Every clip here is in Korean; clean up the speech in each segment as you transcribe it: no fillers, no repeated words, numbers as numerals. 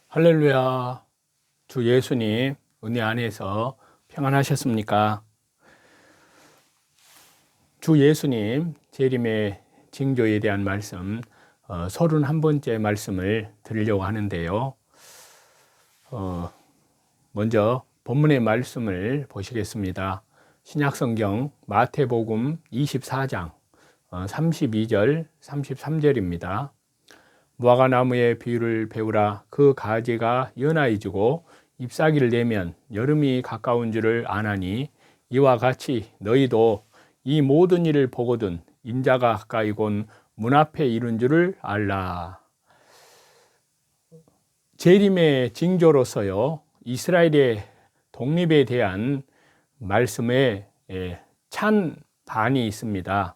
할렐루야. 주 예수님 은혜 안에서 평안하셨습니까? 주 예수님 재림의 징조에 대한 말씀 31번째 말씀을 드리려고 하는데요. 먼저 본문의 말씀을 보시겠습니다. 신약성경 마태복음 24장 32절 33절입니다. 무화과나무의 비유를 배우라. 그 가지가 연하여지고 잎사귀를 내면 여름이 가까운 줄을 아나니 이와 같이 너희도 이 모든 일을 보거든 인자가 가까이 곧 문 앞에 이른 줄을 알라. 재림의 징조로서요, 이스라엘의 독립에 대한 말씀에 찬반이 있습니다.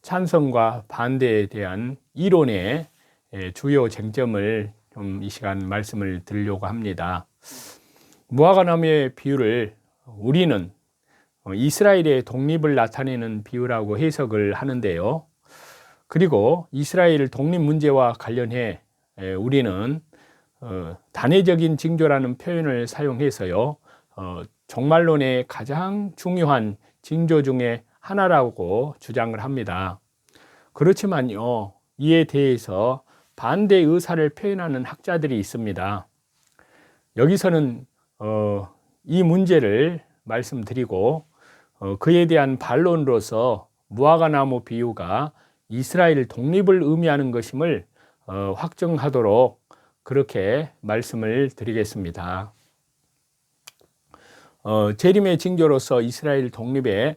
찬성과 반대에 대한 이론의 주요 쟁점을 좀 이 시간 말씀을 드리려고 합니다. 무화과나무의 비유를 우리는 이스라엘의 독립을 나타내는 비유라고 해석을 하는데요. 그리고 이스라엘 독립 문제와 관련해 우리는 단회적인 징조라는 표현을 사용해서요, 종말론의 가장 중요한 징조 중에 하나라고 주장을 합니다. 그렇지만요, 이에 대해서 반대 의사를 표현하는 학자들이 있습니다. 여기서는 이 문제를 말씀드리고 그에 대한 반론으로서 무화과나무 비유가 이스라엘 독립을 의미하는 것임을 확정하도록 그렇게 말씀을 드리겠습니다. 재림의 징조로서 이스라엘 독립의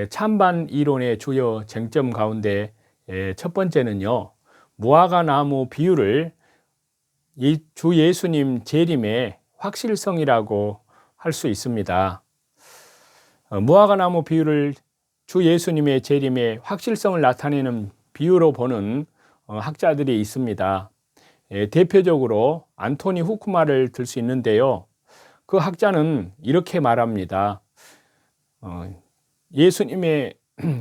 찬반 이론의 주요 쟁점 가운데 첫 번째는요, 무화과나무 비유를 주 예수님 재림의 확실성이라고 할 수 있습니다. 무화과나무 비유를 주 예수님의 재림의 확실성을 나타내는 비유로 보는 학자들이 있습니다. 대표적으로 안토니 후쿠마를 들 수 있는데요. 그 학자는 이렇게 말합니다. 예수님의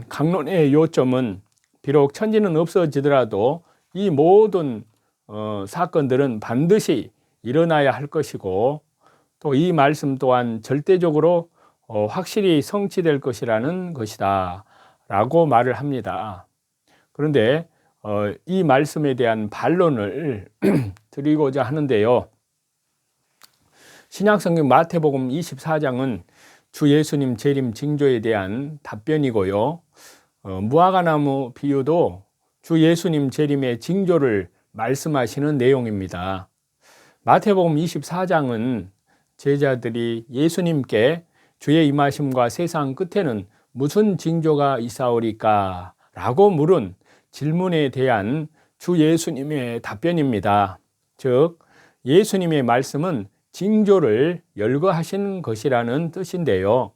강론의 요점은 비록 천지는 없어지더라도 이 모든 사건들은 반드시 일어나야 할 것이고 또 이 말씀 또한 절대적으로 확실히 성취될 것이라는 것이다 라고 말을 합니다. 그런데 이 말씀에 대한 반론을 드리고자 하는데요. 신약성경 마태복음 24장은 주 예수님 재림 징조에 대한 답변이고요. 무화과나무 비유도 주 예수님 재림의 징조를 말씀하시는 내용입니다. 마태복음 24장은 제자들이 예수님께 주의 임하심과 세상 끝에는 무슨 징조가 있사오리까? 라고 물은 질문에 대한 주 예수님의 답변입니다. 즉, 예수님의 말씀은 징조를 열거하신 것이라는 뜻인데요.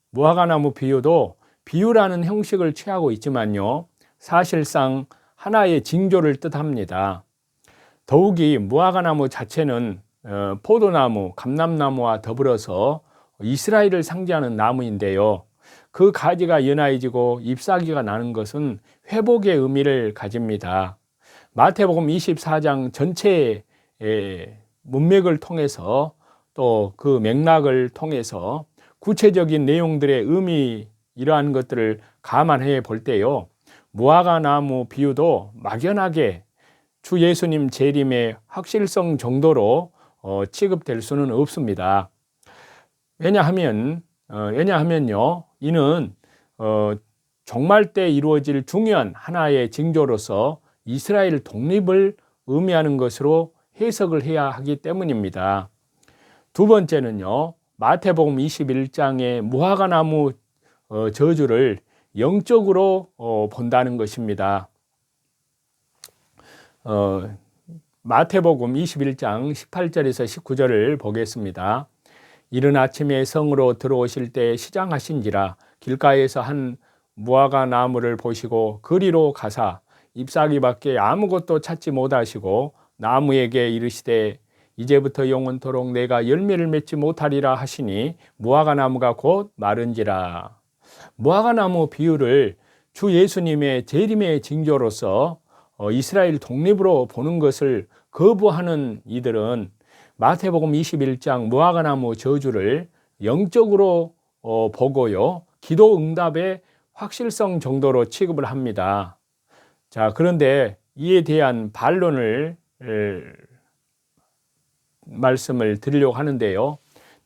무화과나무 비유도 비유라는 형식을 취하고 있지만요, 사실상 하나의 징조를 뜻합니다. 더욱이 무화과나무 자체는 포도나무, 감람나무와 더불어서 이스라엘을 상징하는 나무인데요. 그 가지가 연하여지고 잎사귀가 나는 것은 회복의 의미를 가집니다. 마태복음 24장 전체의 문맥을 통해서 또 그 맥락을 통해서 구체적인 내용들의 의미 이러한 것들을 감안해 볼 때요, 무화과나무 비유도 막연하게 주 예수님 재림의 확실성 정도로 취급될 수는 없습니다. 왜냐하면요, 이는 종말 때 이루어질 중요한 하나의 징조로서 이스라엘 독립을 의미하는 것으로 해석을 해야 하기 때문입니다. 두 번째는요, 마태복음 21장의 무화과나무 저주를 영적으로 본다는 것입니다. 마태복음 21장 18절에서 19절을 보겠습니다. 이른 아침에 성으로 들어오실 때 시장하신지라 길가에서 한 무화과나무를 보시고 그리로 가사 잎사귀밖에 아무것도 찾지 못하시고 나무에게 이르시되 이제부터 영원토록 내가 열매를 맺지 못하리라 하시니 무화과나무가 곧 마른지라. 무화과나무 비유를 주 예수님의 재림의 징조로서 이스라엘 독립으로 보는 것을 거부하는 이들은 마태복음 21장 무화과나무 저주를 영적으로 보고요, 기도 응답의 확실성 정도로 취급을 합니다. 자, 그런데 이에 대한 반론을 말씀을 드리려고 하는데요.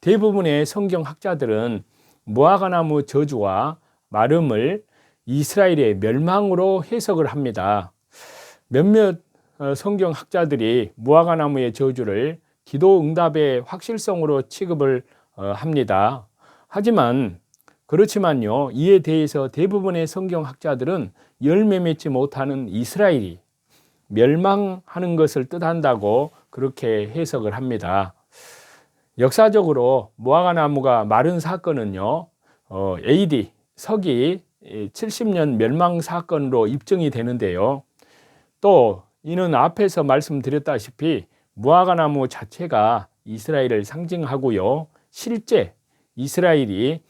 대부분의 성경학자들은 무화과나무 저주와 마름을 이스라엘의 멸망으로 해석을 합니다. 몇몇 성경학자들이 무화과나무의 저주를 기도 응답의 확실성으로 취급을 합니다. 그렇지만요, 이에 대해서 대부분의 성경학자들은 열매 맺지 못하는 이스라엘이 멸망하는 것을 뜻한다고 그렇게 해석을 합니다. 역사적으로 무화과나무가 마른 사건은요, AD 서기 70년 멸망 사건으로 입증이 되는데요. 또 이는 앞에서 말씀드렸다시피 무화과나무 자체가 이스라엘을 상징하고요, 실제 이스라엘이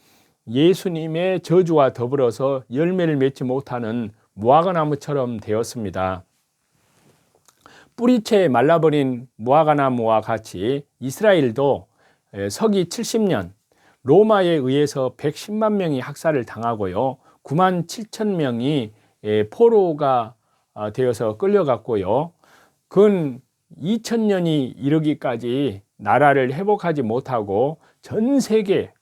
예수님의 저주와 더불어서 열매를 맺지 못하는 무화과나무처럼 되었습니다. 뿌리채 말라버린 무화과나무와 같이 이스라엘도 서기 70년 로마에 의해서 110만 명이 학살을 당하고요, 9만 7천 명이 포로가 되어서 끌려갔고요, 근 2000년이 이르기까지 나라를 회복하지 못하고 전 세계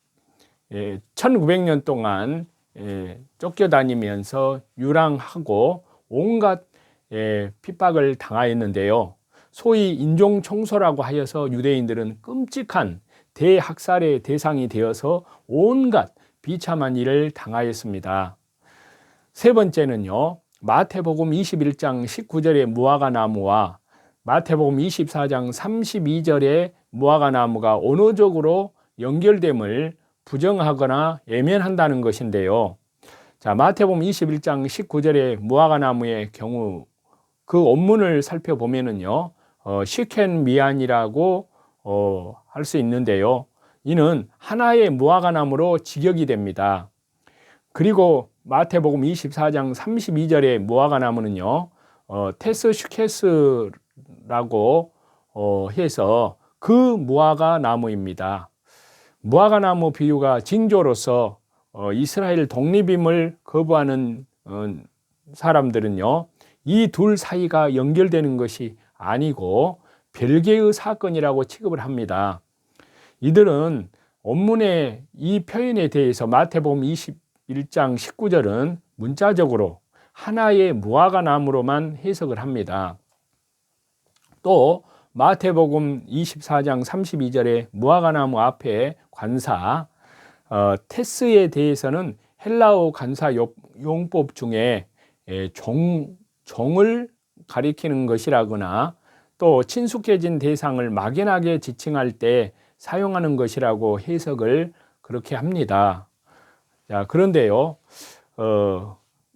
1900년 동안 쫓겨다니면서 유랑하고 온갖 핍박을 당하였는데요. 소위 인종 청소라고 하여서 유대인들은 끔찍한 대학살의 대상이 되어서 온갖 비참한 일을 당하였습니다. 세 번째는요, 마태복음 21장 19절의 무화과나무와 마태복음 24장 32절의 무화과나무가 언어적으로 연결됨을 부정하거나 애면한다는 것인데요. 자, 마태복음 21장 19절의 무화과나무의 경우 그 원문을 살펴보면은요, 시켄 미안이라고 할 수 있는데요. 이는 하나의 무화과나무로 직역이 됩니다. 그리고 마태복음 24장 32절의 무화과나무는요, 테스슈케스라고 해서 그 무화과나무입니다. 무화과나무 비유가 징조로서 이스라엘 독립임을 거부하는 사람들은요, 이 둘 사이가 연결되는 것이 아니고 별개의 사건이라고 취급을 합니다. 이들은 원문의 이 표현에 대해서 마태복음 21장 19절은 문자적으로 하나의 무화과나무로만 해석을 합니다. 또 마태복음 24장 32절의 무화과나무 앞에 관사 테스에 대해서는 헬라어 관사 용법 중에 종을 가리키는 것이라거나 또 친숙해진 대상을 막연하게 지칭할 때 사용하는 것이라고 해석을 그렇게 합니다. 자, 그런데요,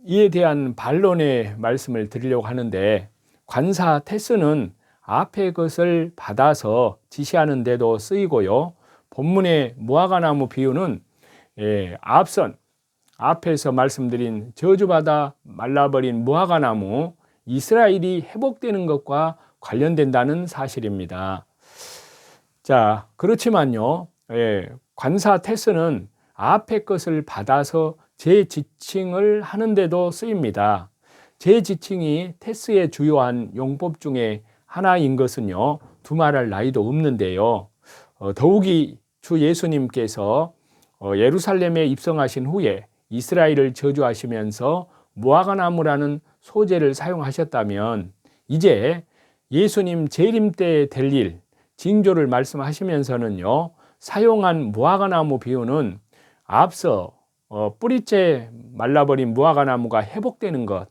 이에 대한 반론의 말씀을 드리려고 하는데, 관사 테스는 앞의 것을 받아서 지시하는 데도 쓰이고요, 본문의 무화과나무 비유는 앞에서 말씀드린 저주받아 말라버린 무화과나무 이스라엘이 회복되는 것과 관련된다는 사실입니다. 자, 그렇지만요, 관사 테스는 앞의 것을 받아서 재지칭을 하는데도 쓰입니다. 재지칭이 테스의 주요한 용법 중에 하나인 것은요, 두말할 나위도 없는데요, 더욱이 주 예수님께서 예루살렘에 입성하신 후에 이스라엘을 저주하시면서 무화과나무라는 소재를 사용하셨다면 이제 예수님 재림 때 될 일, 징조를 말씀하시면서는요, 사용한 무화과나무 비유는 앞서 뿌리째 말라버린 무화과나무가 회복되는 것,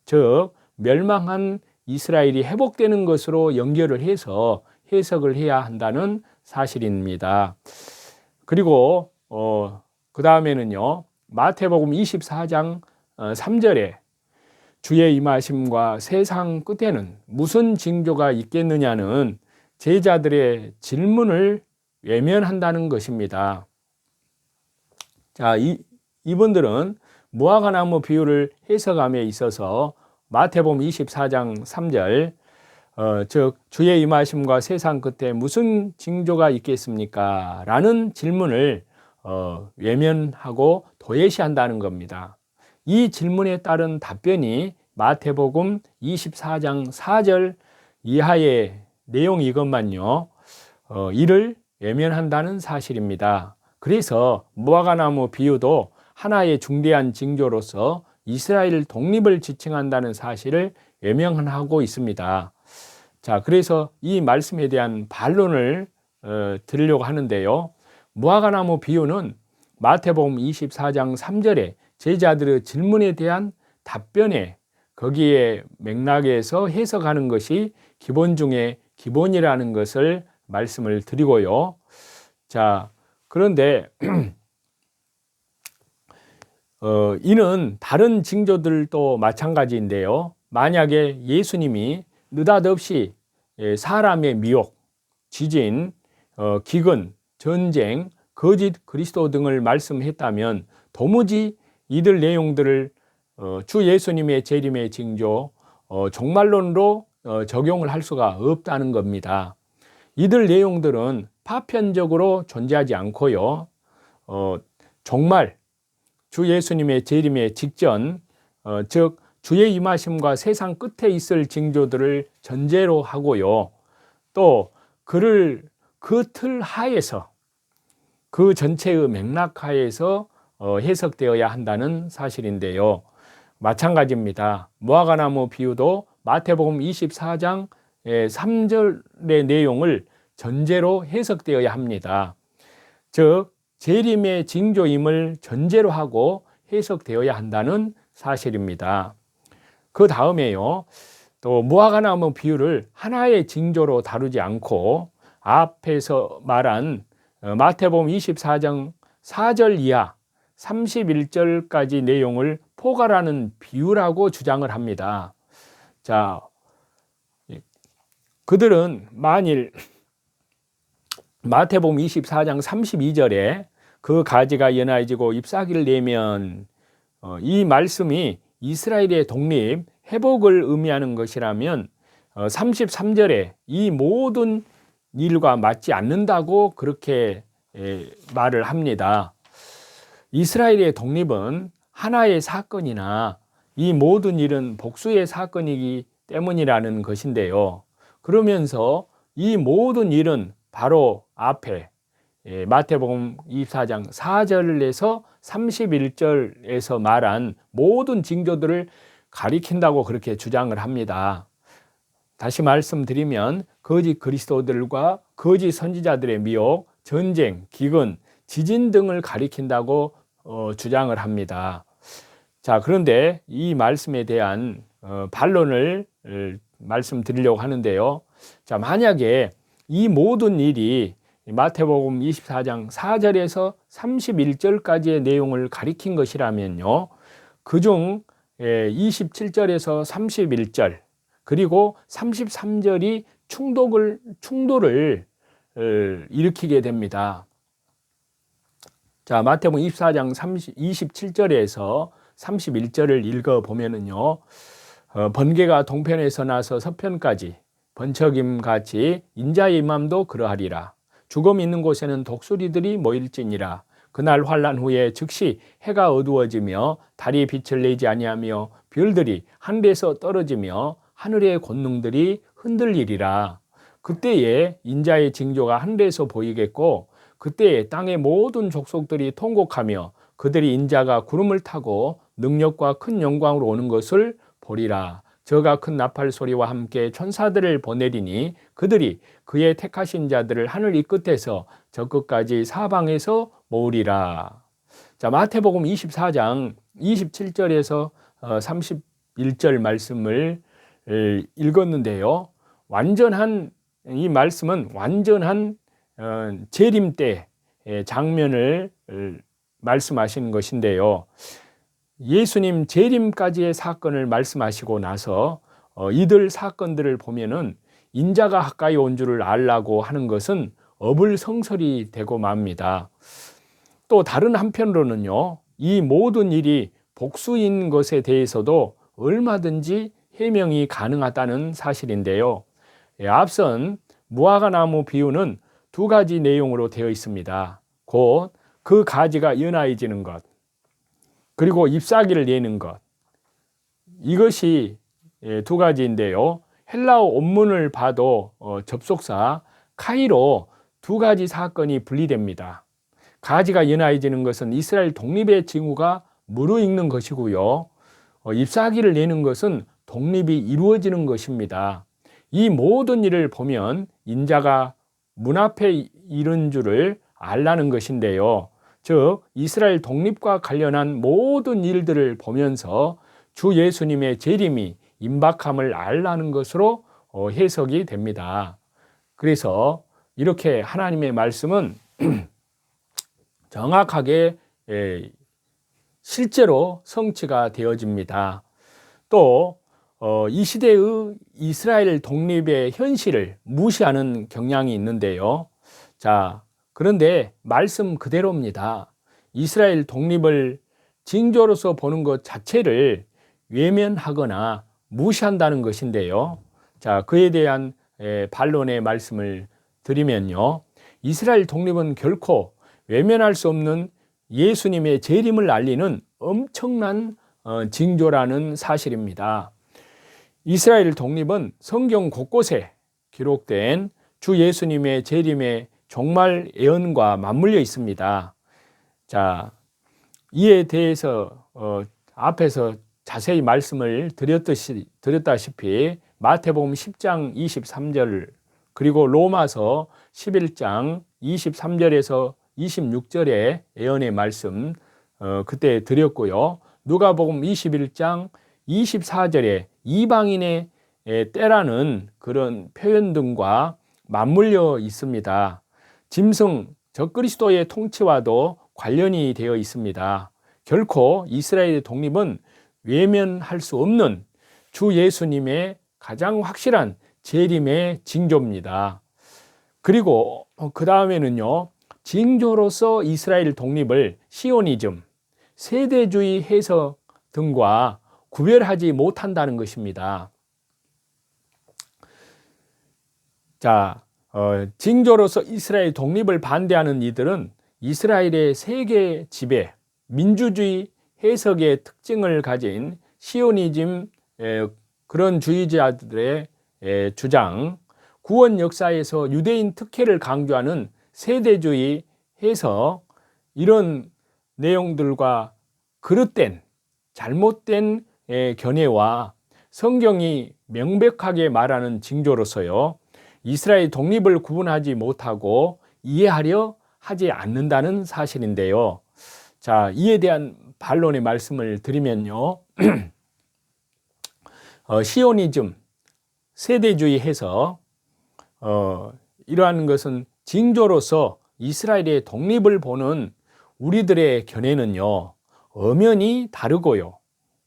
즉 멸망한 이스라엘이 회복되는 것으로 연결을 해서 해석을 해야 한다는 사실입니다. 그리고 그 다음에는요, 마태복음 24장 3절에 주의 임하심과 세상 끝에는 무슨 징조가 있겠느냐는 제자들의 질문을 외면한다는 것입니다. 자, 이분들은 무화과나무 비유를 해석함에 있어서 마태복음 24장 3절 즉 주의 임하심과 세상 끝에 무슨 징조가 있겠습니까? 라는 질문을 외면하고 도외시한다는 겁니다. 이 질문에 따른 답변이 마태복음 24장 4절 이하의 내용 이것만요. 이를 외면한다는 사실입니다. 그래서 무화과나무 비유도 하나의 중대한 징조로서 이스라엘 독립을 지칭한다는 사실을 외면하고 있습니다. 자, 그래서 이 말씀에 대한 반론을 드리려고 하는데요. 무화과나무 비유는 마태복음 24장 3절에 제자들의 질문에 대한 답변에 거기에 맥락에서 해석하는 것이 기본 중에 기본이라는 것을 말씀을 드리고요. 자, 그런데 이는 다른 징조들도 마찬가지인데요. 만약에 예수님이 느닷없이 사람의 미혹, 지진, 기근, 전쟁, 거짓 그리스도 등을 말씀했다면 도무지 이들 내용들을 주 예수님의 재림의 징조, 종말론으로 적용을 할 수가 없다는 겁니다. 이들 내용들은 파편적으로 존재하지 않고요. 종말, 주 예수님의 재림의 직전, 즉 주의 임하심과 세상 끝에 있을 징조들을 전제로 하고요. 또 그를 그 틀 하에서 그 전체의 맥락 하에서 해석되어야 한다는 사실인데요. 마찬가지입니다. 무화과나무 비유도 마태복음 24장 3절의 내용을 전제로 해석되어야 합니다. 즉 재림의 징조임을 전제로 하고 해석되어야 한다는 사실입니다. 그 다음에요. 또 무화과나무 비유를 하나의 징조로 다루지 않고 앞에서 말한 마태복음 24장 4절 이하 31절까지 내용을 포괄하는 비유라고 주장을 합니다. 자, 그들은 만일 마태복음 24장 32절에 그 가지가 연하여지고 잎사귀를 내면 이 말씀이 이스라엘의 독립, 회복을 의미하는 것이라면 33절에 이 모든 일과 맞지 않는다고 그렇게 말을 합니다. 이스라엘의 독립은 하나의 사건이나 이 모든 일은 복수의 사건이기 때문이라는 것인데요. 그러면서 이 모든 일은 바로 앞에 마태복음 24장 4절에서 31절에서 말한 모든 징조들을 가리킨다고 그렇게 주장을 합니다. 다시 말씀드리면 거짓 그리스도들과 거짓 선지자들의 미혹, 전쟁, 기근, 지진 등을 가리킨다고 주장을 합니다. 자, 그런데 이 말씀에 대한 반론을 말씀드리려고 하는데요. 자, 만약에 이 모든 일이 마태복음 24장 4절에서 31절까지의 내용을 가리킨 것이라면요. 그중 27절에서 31절 그리고 33절이 충돌을 일으키게 됩니다. 자, 마태복음 24장 27절에서 31절을 읽어보면은요. 번개가 동편에서 나서 서편까지 번쩍임같이 인자의 임함도 그러하리라. 죽음 있는 곳에는 독수리들이 모일지니라. 그날 환난 후에 즉시 해가 어두워지며 달이 빛을 내지 아니하며 별들이 하늘에서 떨어지며 하늘의 권능들이 흔들리리라. 그때에 인자의 징조가 하늘에서 보이겠고 그때에 땅의 모든 족속들이 통곡하며 그들이 인자가 구름을 타고 능력과 큰 영광으로 오는 것을 보리라. 저가 큰 나팔 소리와 함께 천사들을 보내리니 그들이 그의 택하신 자들을 하늘 이 끝에서 저 끝까지 사방에서 모으리라. 자, 마태복음 24장 27절에서 31절 말씀을 읽었는데요. 이 말씀은 완전한 재림 때 장면을 말씀하시는 것인데요. 예수님 재림까지의 사건을 말씀하시고 나서 이들 사건들을 보면은 인자가 가까이 온 줄을 알라고 하는 것은 어불성설이 되고 맙니다. 또 다른 한편으로는요, 이 모든 일이 복수인 것에 대해서도 얼마든지 해명이 가능하다는 사실인데요. 앞선 무화과나무 비유는 두 가지 내용으로 되어 있습니다. 곧 그 가지가 연하해지는 것, 그리고 잎사귀를 내는 것. 이것이 두 가지인데요. 헬라어 원문을 봐도 접속사 카이로 두 가지 사건이 분리됩니다. 가지가 연하해지는 것은 이스라엘 독립의 징후가 무르익는 것이고요. 잎사귀를 내는 것은 독립이 이루어지는 것입니다. 이 모든 일을 보면 인자가 문 앞에 이른 줄을 알라는 것인데요. 즉 이스라엘 독립과 관련한 모든 일들을 보면서 주 예수님의 재림이 임박함을 알라는 것으로 해석이 됩니다. 그래서 이렇게 하나님의 말씀은 정확하게 실제로 성취가 되어집니다. 또 이 시대의 이스라엘 독립의 현실을 무시하는 경향이 있는데요. 자, 그런데 말씀 그대로입니다. 이스라엘 독립을 징조로서 보는 것 자체를 외면하거나 무시한다는 것인데요. 자, 그에 대한 반론의 말씀을 드리면요. 이스라엘 독립은 결코 외면할 수 없는 예수님의 재림을 알리는 엄청난 징조라는 사실입니다. 이스라엘 독립은 성경 곳곳에 기록된 주 예수님의 재림의 종말 예언과 맞물려 있습니다. 자, 이에 대해서 앞에서 자세히 말씀을 드렸다시피 마태복음 10장 23절 그리고 로마서 11장 23절에서 26절의 예언의 말씀 그때 드렸고요. 누가복음 21장 24절에 이방인의 때라는 그런 표현 등과 맞물려 있습니다. 짐승 적그리스도의 통치와도 관련이 되어 있습니다. 결코 이스라엘의 독립은 외면할 수 없는 주 예수님의 가장 확실한 재림의 징조입니다. 그리고 그 다음에는요, 징조로서 이스라엘 독립을 시오니즘, 세대주의 해석 등과 구별하지 못한다는 것입니다. 자, 징조로서 이스라엘 독립을 반대하는 이들은 이스라엘의 세계 지배, 민주주의 해석의 특징을 가진 시오니즘 그런 주의자들의 주장, 구원 역사에서 유대인 특혜를 강조하는 세대주의 해석, 이런 내용들과 그릇된 잘못된 견해와 성경이 명백하게 말하는 징조로서요, 이스라엘 독립을 구분하지 못하고 이해하려 하지 않는다는 사실인데요. 자, 이에 대한 반론의 말씀을 드리면요. 시오니즘, 세대주의 해석, 이러한 것은 징조로서 이스라엘의 독립을 보는 우리들의 견해는요, 엄연히 다르고요.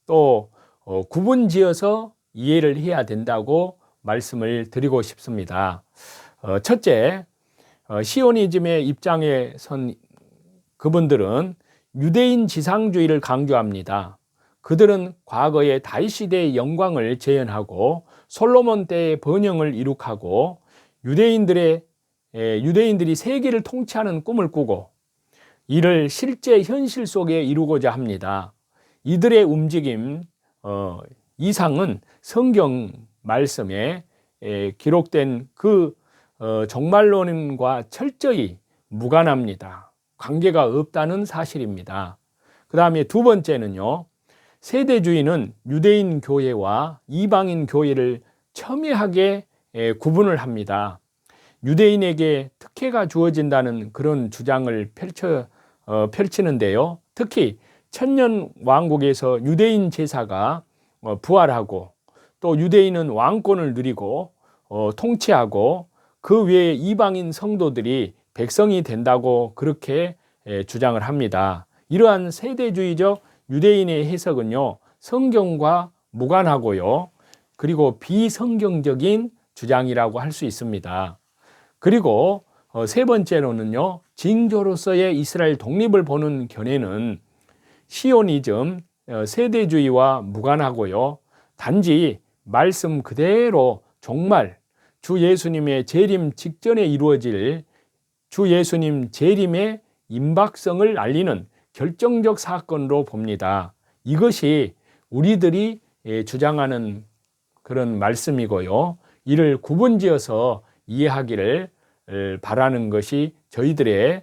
또 구분지어서 이해를 해야 된다고 말씀을 드리고 싶습니다. 첫째, 시오니즘의 입장에 선 그분들은 유대인 지상주의를 강조합니다. 그들은 과거의 다윗 시대의 영광을 재현하고 솔로몬 때의 번영을 이룩하고 유대인들이 세계를 통치하는 꿈을 꾸고 이를 실제 현실 속에 이루고자 합니다. 이들의 움직임 이상은 성경 말씀에 기록된 그 종말론과 철저히 무관합니다. 관계가 없다는 사실입니다. 그 다음에 두 번째는요, 세대주의는 유대인 교회와 이방인 교회를 첨예하게 구분을 합니다. 유대인에게 특혜가 주어진다는 그런 주장을 펼치는데요. 특히 천년 왕국에서 유대인 제사가 부활하고 또 유대인은 왕권을 누리고 통치하고 그 외에 이방인 성도들이 백성이 된다고 그렇게 주장을 합니다. 이러한 세대주의적 유대인의 해석은요, 성경과 무관하고요, 그리고 비성경적인 주장이라고 할 수 있습니다. 그리고 세 번째로는요, 징조로서의 이스라엘 독립을 보는 견해는 시오니즘, 세대주의와 무관하고요, 단지 말씀 그대로 정말 주 예수님의 재림 직전에 이루어질 주 예수님 재림의 임박성을 알리는 결정적 사건으로 봅니다. 이것이 우리들이 주장하는 그런 말씀이고요. 이를 구분지어서 이해하기를 바라는 것이 저희들의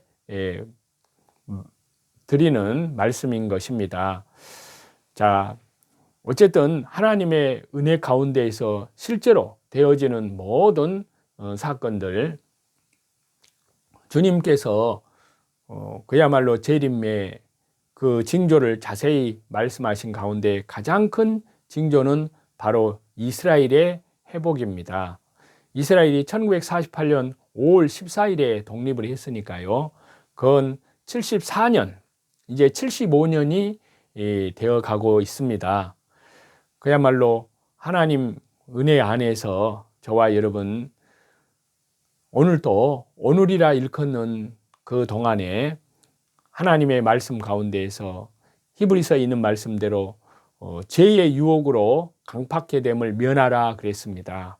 드리는 말씀인 것입니다. 자, 어쨌든 하나님의 은혜 가운데에서 실제로 되어지는 모든 사건들, 주님께서 그야말로 재림의 그 징조를 자세히 말씀하신 가운데 가장 큰 징조는 바로 이스라엘의 회복입니다. 이스라엘이 1948년 5월 14일에 독립을 했으니까요. 그건 74년, 이제 75년이 되어 가고 있습니다. 그야말로 하나님 은혜 안에서 저와 여러분 오늘도 오늘이라 일컫는 그 동안에 하나님의 말씀 가운데에서 히브리서에 있는 말씀대로 죄의 유혹으로 강팍해 됨을 면하라 그랬습니다.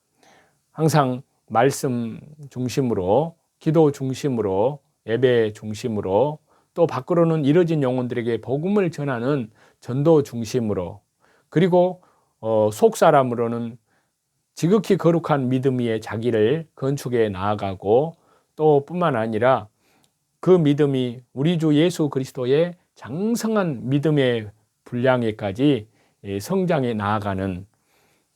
항상 말씀 중심으로, 기도 중심으로, 예배 중심으로, 또 밖으로는 이뤄진 영혼들에게 복음을 전하는 전도 중심으로, 그리고 속 사람으로는 지극히 거룩한 믿음 위에 자기를 건축해 나아가고, 또 뿐만 아니라 그 믿음이 우리 주 예수 그리스도의 장성한 믿음의 분량에까지 성장해 나아가는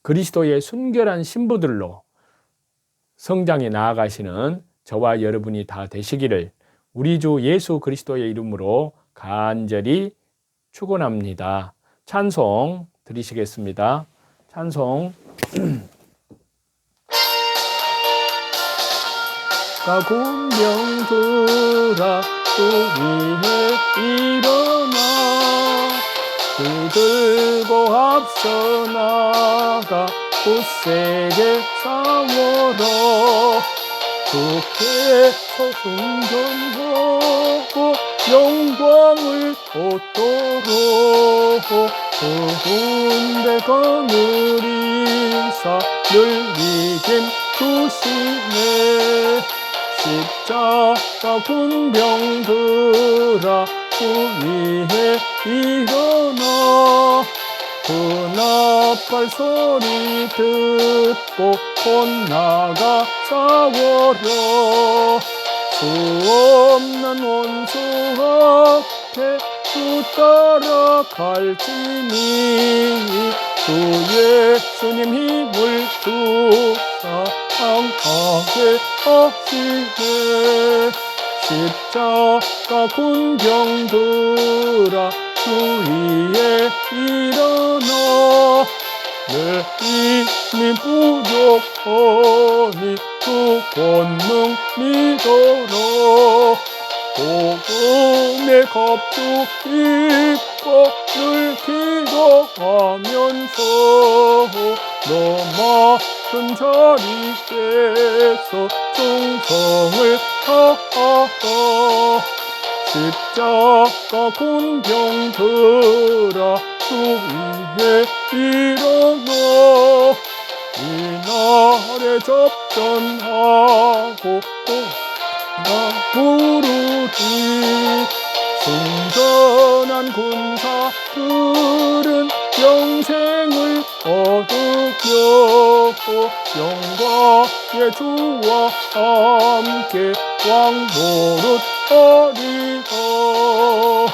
그리스도의 순결한 신부들로 성장해 나아가시는 저와 여러분이 다 되시기를 우리 주 예수 그리스도의 이름으로 간절히 축원합니다. 찬송 드리시겠습니다. 찬송. 군병들아 주 위에 일어나 그들고 앞서 나가 굳세게 싸워라 주께서 승전하고 영광을 얻도록 그분대 거느린 사를 이긴 주시네 십자가 군병들아 주 위에 일어나 그 나팔 소리 듣고 곧 나가 싸워라 수 없는 원수 앞에 주 따라갈지니 주 예수님 힘을 주사 강하게 하시네 십자가 군병들아 주 위에 일어나 내 힘이 부족하니 주 권능 믿어라 복음의 갑주 입고 늘 기도하면서 너 맡은 자리에서 충성을 다하라 십자가 군병들아 주 위에 일어나 이날에 접전하고 나 부르리 승전한 군사들은 영생을 얻으며 영광의 주와 함께 왕노릇하리라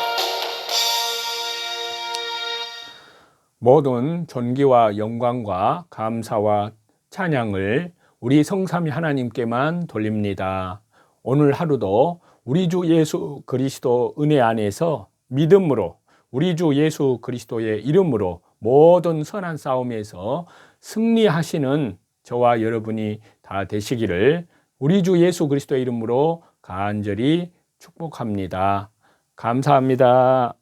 모든 존귀와 영광과 감사와 찬양을 우리 성삼위 하나님께만 돌립니다. 오늘 하루도 우리 주 예수 그리스도 은혜 안에서 믿음으로 우리 주 예수 그리스도의 이름으로 모든 선한 싸움에서 승리하시는 저와 여러분이 다 되시기를 우리 주 예수 그리스도의 이름으로 간절히 축복합니다. 감사합니다.